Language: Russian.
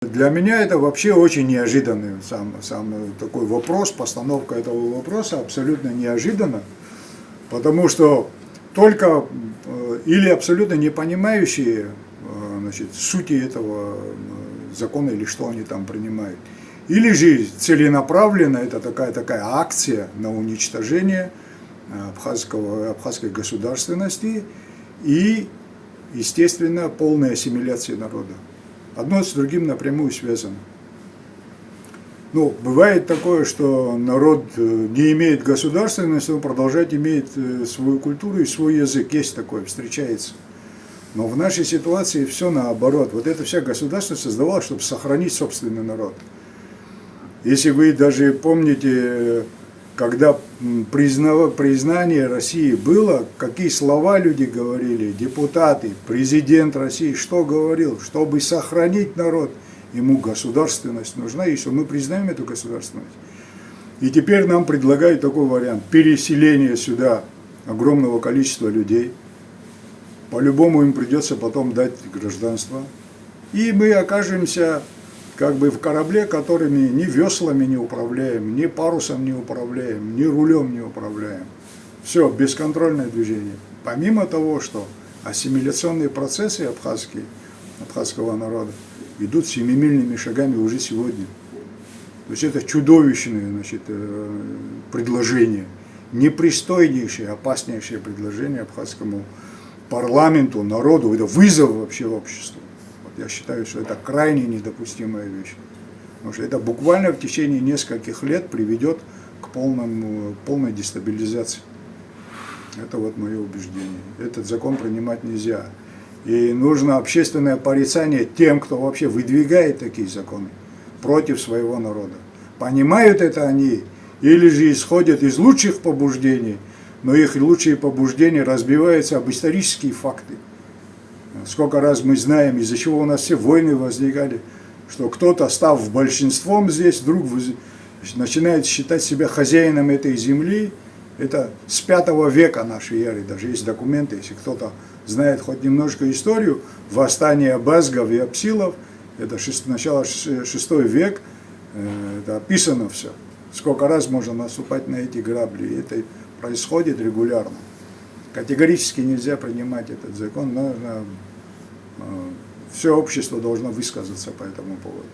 Для меня это вообще очень неожиданный сам такой вопрос, постановка этого вопроса абсолютно неожиданна, потому что только или абсолютно не понимающие сути этого закона или что они там принимают, или же целенаправленно это такая акция на уничтожение абхазской государственности и, естественно, полной ассимиляции народа. Одно с другим напрямую связано. Ну, бывает такое, что народ не имеет государственности, но продолжает иметь свою культуру и свой язык. Есть такое, встречается. Но в нашей ситуации все наоборот. Вот эта вся государственность создавалась, чтобы сохранить собственный народ. Если вы даже помните, когда признание России было, какие слова люди говорили, депутаты, президент России, что говорил, чтобы сохранить народ, ему государственность нужна, если мы признаем эту государственность. И теперь нам предлагают такой вариант, переселение сюда огромного количества людей, по-любому им придется потом дать гражданство, и мы окажемся как бы в корабле, которыми ни веслами не управляем, ни парусом не управляем, ни рулем не управляем. Все, бесконтрольное движение. Помимо того, что ассимиляционные процессы абхазского народа идут семимильными шагами уже сегодня. То есть это чудовищное предложение, непристойнейшее, опаснейшее предложение абхазскому парламенту, народу, это вызов вообще обществу. Я считаю, что это крайне недопустимая вещь. Потому что это буквально в течение нескольких лет приведет к полной дестабилизации. Это вот мое убеждение. Этот закон принимать нельзя. И нужно общественное порицание тем, кто вообще выдвигает такие законы против своего народа. Понимают это они или же исходят из лучших побуждений, но их лучшие побуждения разбиваются об исторические факты. Сколько раз мы знаем, из-за чего у нас все войны возникали, что кто-то, став большинством здесь, вдруг начинает считать себя хозяином этой земли. Это с V века нашей эры, даже есть документы, если кто-то знает хоть немножко историю, восстание абазгов и апсилов, это начало 6 век, это описано все. Сколько раз можно наступать на эти грабли, и это происходит регулярно. Категорически нельзя принимать этот закон, но все общество должно высказаться по этому поводу.